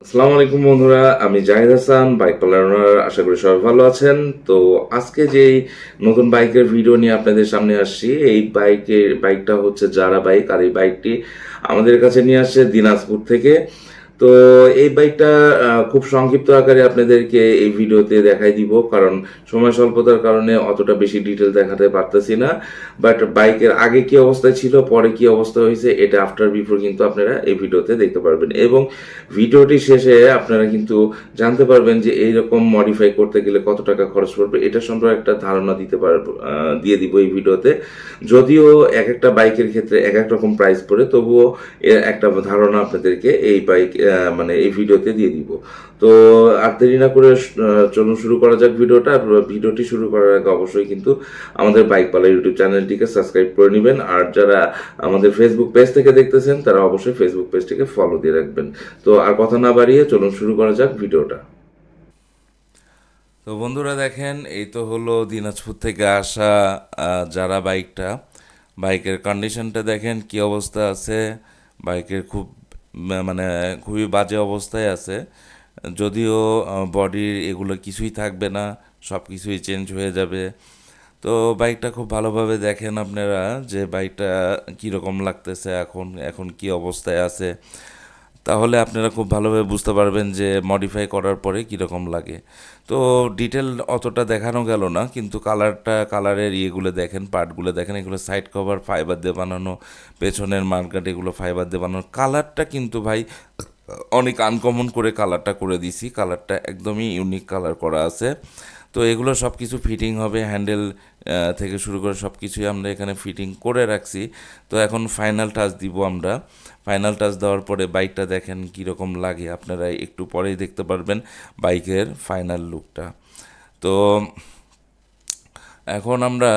আসসালামু আলাইকুম বন্ধুরা, আমি জাহিদ হাসান, বাইক পার্লার। আশা করি সবাই ভালো আছেন। তো আজকে যেই নতুন বাইকের ভিডিও নিয়ে আপনাদের সামনে আসছি, এই বাইকটা হচ্ছে জারা বাইক। আর এই বাইকটি আমাদের কাছে নিয়ে আসছে দিনাজপুর থেকে। তো এই বাইকটা খুব সংক্ষিপ্ত আকারে আপনাদেরকে এই ভিডিওতে দেখাই দিব, কারণ সময় স্বল্পতার কারণে অতটা বেশি ডিটেল দেখাতে পারতেছি না। বাট বাইকের আগে কি অবস্থায় ছিল, পরে কি অবস্থা হয়েছে, এটা আফটার বিফোর কিন্তু আপনারা এই ভিডিওতে দেখতে পারবেন। এবং ভিডিওটি শেষে আপনারা কিন্তু জানতে পারবেন যে এইরকম মডিফাই করতে গেলে কত টাকা খরচ পড়বে, এটা সম্পর্কে একটা ধারণা দিতে পারবো, দিয়ে দিব এই ভিডিওতে। যদিও এক একটা বাইকের ক্ষেত্রে এক এক রকম প্রাইস পড়ে, তবুও এর একটা ধারণা আপনাদেরকে এই বাইক মানে এই ভিডিওতে দিয়ে দিব। তো আর দেরি না করে চলুন শুরু করা যাক ভিডিওটা। আর ভিডিওটি শুরু করার আগে অবশ্যই কিন্তু আমাদের বাইক পালা ইউটিউব চ্যানেলটিকে সাবস্ক্রাইব করে নেবেন। আর যারা আমাদের ফেসবুক পেজ থেকে দেখতেছেন তারা অবশ্যই ফেসবুক পেজটিকে ফলো দিয়ে রাখবেন। তো আর কথা না বাড়িয়ে চলুন শুরু করা যাক ভিডিওটা। তো বন্ধুরা দেখেন, এই তো হলো দিনাজপুর থেকে আসা যারা বাইকটা। বাইকের কন্ডিশনটা দেখেন কি অবস্থা আছে। বাইকের খুব মানে খুবই বাজে অবস্থায় আছে। যদিও বডির এগুলো কিছুই থাকবে না, সব কিছুই চেঞ্জ হয়ে যাবে। তো বাইকটা খুব ভালোভাবে দেখেন আপনারা যে বাইকটা কীরকম লাগতেছে, এখন এখন কি অবস্থায় আছে। তাহলে আপনারা খুব ভালোভাবে বুঝতে পারবেন যে মডিফাই করার পরে কীরকম লাগে। তো ডিটেল অতটা দেখানো গেল না, কিন্তু কালারের ইয়েগুলো দেখেন, পার্টগুলো দেখেন, এগুলো সাইড কভার ফাইবার দিয়ে বানানো, পেছনের মার্কাট এগুলো ফাইবার দিয়ে বানানো। কালারটা কিন্তু ভাই অনেক আনকমন করে কালারটা করে দিছি, কালারটা একদমই ইউনিক কালার করা আছে। তো এগুলো সব কিছু ফিটিং হবে, হ্যান্ডেল থেকে শুরু করে সব কিছুই আমরা এখানে ফিটিং করে রাখছি। তো এখন ফাইনাল টাচ দিব আমরা। ফাইনাল টাচ দেওয়ার পরে বাইকটা দেখেন কীরকম লাগে, আপনারা একটু পরেই দেখতে পারবেন বাইকের ফাইনাল লুকটা। তো এখন আমরা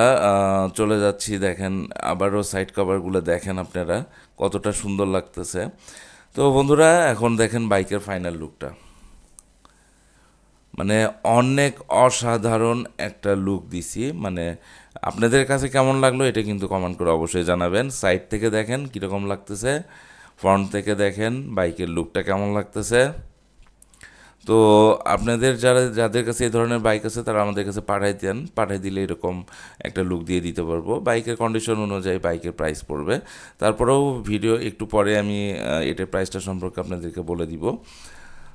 চলে যাচ্ছি, দেখেন আবারও সাইড কভারগুলো দেখেন আপনারা কতটা সুন্দর লাগতেছে। তো বন্ধুরা এখন দেখেন বাইকের ফাইনাল লুকটা, মানে অনেক অসাধারণ একটা লুক দিছি। মানে আপনাদের কাছে কেমন লাগলো এটা কিন্তু কমেন্ট করে অবশ্যই জানাবেন। সাইড থেকে দেখেন কীরকম লাগতেছে, ফ্রন্ট থেকে দেখেন বাইকের লুকটা কেমন লাগতেছে। তো আপনাদের যাদের কাছে এই ধরনের বাইক আছে তারা আমাদের কাছে পাঠাই দিলে এরকম একটা লুক দিয়ে দিতে পারবো। বাইকের কন্ডিশন অনুযায়ী বাইকের প্রাইস পড়বে। তারপরেও ভিডিও একটু পরে আমি এটার প্রাইসটা সম্পর্কে আপনাদেরকে বলে দিব।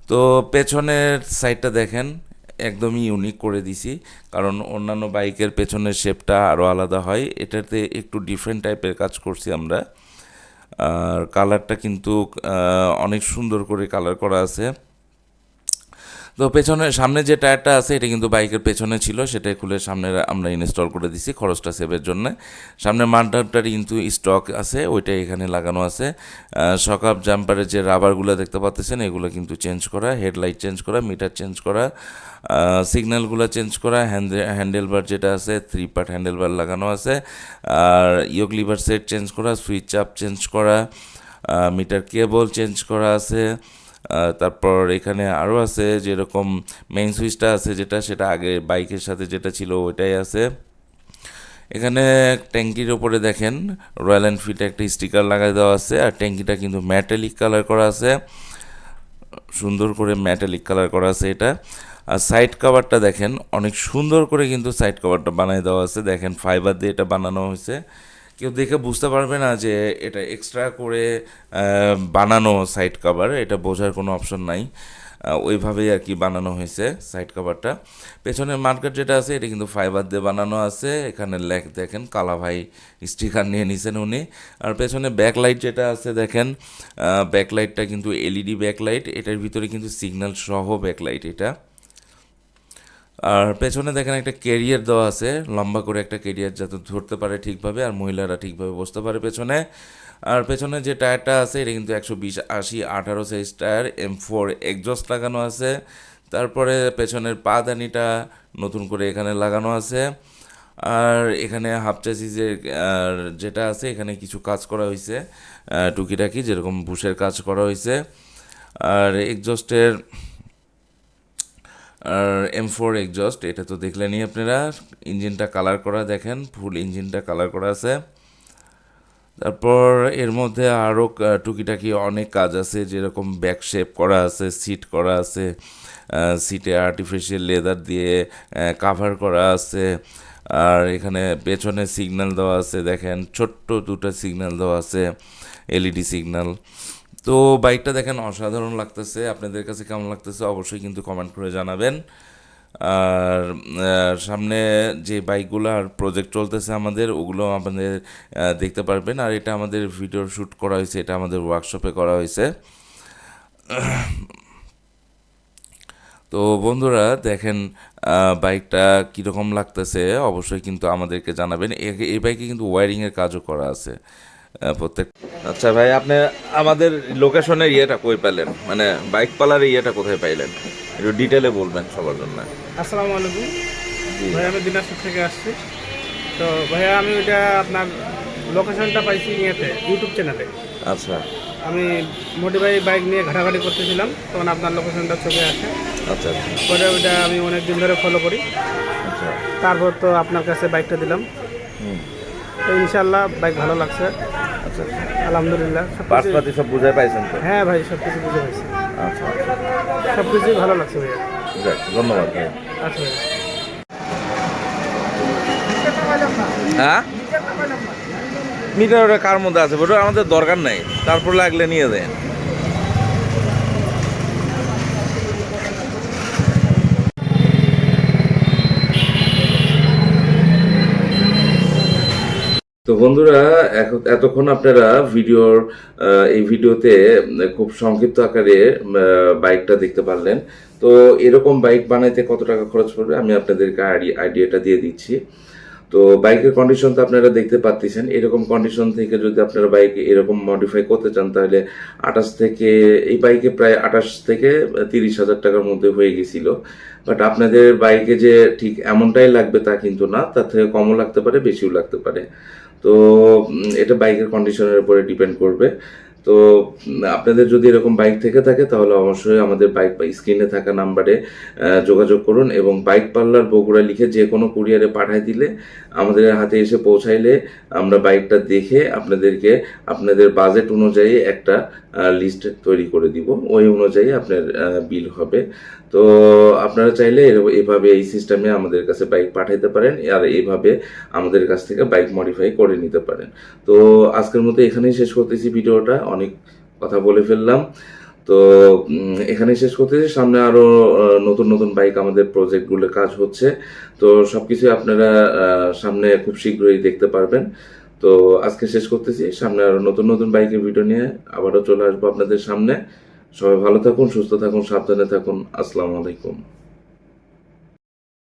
তো পেছনের সাইডটা দেখেন একদমই ইউনিক করে দিছি, কারণ অন্যান্য বাইকের পেছনের শেপটা আরও আলাদা হয়, এটাতে একটু ডিফারেন্ট টাইপের কাজ করছি আমরা। আর কালারটা কিন্তু অনেক সুন্দর করে কালার করা আছে। তো সামনে যে টায়ারটা আছে এটা কিন্তু বাইকের পেছনে ছিল, সেটাই খুলে সামনে আমরা ইনস্টল করে দিছি খরচটা সেভের জন্য। সামনে মাডগার্ডটার কিন্তু স্টক আছে, ওইটাই এখানে লাগানো আছে। সকাপ জাম্পারের যে রাবারগুলো দেখতে পাচ্ছেন এগুলো কিন্তু চেঞ্জ করা, হেডলাইট চেঞ্জ করা, মিটার চেঞ্জ করা, সিগন্যালগুলো চেঞ্জ করা, হ্যান্ডেলবার যেটা আছে 3 পার্ট হ্যান্ডেলবার লাগানো আছে। আর ইয়োক লিভার সেট চেঞ্জ করা, সুইচ আপ চেঞ্জ করা, মিটার কেবল চেঞ্জ করা আছে। তারপর এখানে আরও আছে, যেরকম মেইন সুইচটা আছে সেটা আগে বাইকের সাথে যেটা ছিল ওইটাই আছে। এখানে ট্যাঙ্কির ওপরে দেখেন রয়্যাল এনফিল্ডে একটা স্টিকার লাগাই দেওয়া আছে, আর ট্যাঙ্কিটা কিন্তু ম্যাটালিক কালার করা আছে, সুন্দর করে ম্যাটালিক কালার করা আছে এটা। আর সাইড কভারটা দেখেন অনেক সুন্দর করে কিন্তু সাইড কভারটা বানাই দেওয়া আছে, দেখেন ফাইবার দিয়ে এটা বানানো হয়েছে। কেউ দেখে বুঝতে পারবে না যে এটা এক্সট্রা করে বানানো সাইড কভার, এটা বোঝার কোনো অপশন নাই। ওইভাবেই আর কি বানানো হয়েছে সাইড কভারটা। পেছনের মার্কেট যেটা আছে এটা কিন্তু ফাইবার দিয়ে বানানো আছে, এখানে দেখেন কালা ভাই স্টিকার নিয়ে নিছেন উনি। আর পেছনে ব্যাকলাইট যেটা আছে দেখেন, ব্যাকলাইটটা কিন্তু এলইডি ব্যাকলাইট, এটার ভিতরে কিন্তু সিগন্যাল সহ ব্যাকলাইট এটা। আর পেছনে দেখেন একটা ক্যারিয়ার দেওয়া আছে, লম্বা করে একটা ক্যারিয়ার যাতে ধরতে পারে ঠিকভাবে আর মহিলারা ঠিকভাবে বসতে পারে পেছনে। আর পেছনে যে টায়ারটা আছে এটা কিন্তু 120/80/18 সাইজ টায়ার, M4 এক্সজস্ট লাগানো আছে। তারপরে পেছনের পাদানিটা নতুন করে এখানে লাগানো আছে। আর এখানে হাফ চ্যাসিসের যেটা আছে এখানে কিছু কাজ করা হয়েছে, টুকিটাকি যেরকম বুশের কাজ করা হয়েছে। আর এক্সজস্টের আর M4 এক্সজস্ট এটা তো দেখলেনই আপনারা। ইঞ্জিনটা কালার করা দেখেন, ফুল ইঞ্জিনটা কালার করা আছে। তারপর এর মধ্যে আরও টুকিটাকি অনেক কাজ আছে, যেরকম ব্যাক শেপ করা আছে, সিট করা আছে, সিটে আর্টিফিশিয়াল লেদার দিয়ে কাভার করা আছে। আর এখানে পেছনে সিগন্যাল দেওয়া আছে, দেখেন ছোট্ট দুটো সিগন্যাল দেওয়া আছে, এলইডি সিগন্যাল। তো বাইকটা দেখেন অসাধারণ লাগতেছে। আপনাদের কাছে কেমন লাগতেছে অবশ্যই কিন্তু কমেন্ট করে জানাবেন। আর সামনে যে বাইকগুলোর প্রজেক্ট চলতেছে আমাদের, ওগুলো আপনাদের দেখতে পারবেন। আর এটা আমাদের ভিডিও শ্যুট করা হয়েছে, এটা আমাদের ওয়ার্কশপে করা হয়েছে। তো বন্ধুরা দেখেন বাইকটা কীরকম লাগতেছে অবশ্যই কিন্তু আমাদেরকে জানাবেন। এই বাইকে কিন্তু ওয়্যারিংয়ের কাজও করা আছে প্রত্যেক। আচ্ছা ভাই, আপনি আমাদের লোকেশনের ইয়েটা কই পেলেন, মানে বাইক পালার ইয়েটা কোথায় পাইলেন, একটু ডিটেলে বলবেন সবার জন্য। আসসালামু আলাইকুম ভাই, আমি দিনাজপুর থেকে আসছি। তো ভাইয়া আমি ওইটা আপনার লোকেশনটা পাইছি ইয়েতে, ইউটিউব চ্যানেলে। আচ্ছা আমি মোটিভাই বাইক নিয়ে ঘাটাঘাটি করতেছিলাম, তখন আপনার লোকেশনটা চোখে আসে। আচ্ছা পরে ওইটা আমি অনেক দিন ধরে ফলো করি। আচ্ছা। তারপর তো আপনার কাছে বাইকটা দিলাম। তো ইনশাল্লাহ বাইক ভালো লাগছে, আচ্ছা, আলহামদুলিল্লাহ। পাশপাতি সব বুঝাই পাইছেন তো? হ্যাঁ ভাই, সব কিছু বুঝে পাইছি, আচ্ছা, সব কিছুই ভালো লাগছে ভাইয়া। যাক, ধন্যবাদ ভাই। আচ্ছা ভাইয়া। হ্যাঁ, মিটার ওটা কার মধ্যে আছে ওটা আমাদের দরকার নাই, তারপর লাগলে নিয়ে দেন। তো বন্ধুরা, এতক্ষণ আপনারা এই ভিডিওতে খুব সংক্ষিপ্ত আকারে বাইকটা দেখতে পারলেন। তো এরকম বাইক বানাইতে কত টাকা খরচ পড়বে আমি আপনাদেরকে আইডিয়াটা দিয়ে দিচ্ছি। তো বাইকের কন্ডিশন তো আপনারা দেখতে পাচ্ছেন। এরকম কন্ডিশন থেকে যদি আপনারা বাইক এরকম মডিফাই করতে চান, তাহলে এই বাইকে প্রায় 28 থেকে 30 হাজার টাকার মধ্যে হয়ে গেছিল। বাট আপনাদের বাইকে যে ঠিক এমনটাই লাগবে তা কিন্তু না, তার থেকে কমও লাগতে পারে, বেশিও লাগতে পারে। তো এটা বাইকের কন্ডিশনের উপরে ডিপেন্ড করবে। তো আপনাদের যদি এরকম বাইক থেকে থাকে তাহলে অবশ্যই আমাদের বাইক বা স্ক্রিনে থাকা নাম্বারে যোগাযোগ করুন, এবং বাইক পার্লার বগুড়া লিখে যে কোনো কুরিয়ারে পাঠিয়ে দিলে আমাদের হাতে এসে পৌঁছাইলে আমরা বাইকটা দেখে আপনাদেরকে আপনাদের বাজেট অনুযায়ী একটা লিস্ট তৈরি করে দিব, ওই অনুযায়ী আপনার বিল হবে। তো আপনারা চাইলে এভাবে এই সিস্টেমে আমাদের কাছে বাইক পাঠাইতে পারেন, আর এইভাবে আমাদের কাছ থেকে বাইক মডিফাই করে নিতে পারেন। তো আজকের মতো এখানেই শেষ করতেছি ভিডিওটা, অনেক কথা বলে ফেললাম। তো এখানেই শেষ করতেছি। সামনে আরো নতুন নতুন বাইক আমাদের প্রজেক্টগুলো কাজ হচ্ছে, তো সবকিছু আপনারা সামনে খুব শীঘ্রই দেখতে পারবেন। তো আজকে শেষ করতেছি, সামনে আরো নতুন নতুন বাইকের ভিডিও নিয়ে আবারও চলে আসবো আপনাদের সামনে। সবাই ভালো থাকুন, সুস্থ থাকুন, সাবধানে থাকুন। আসসালামু আলাইকুম।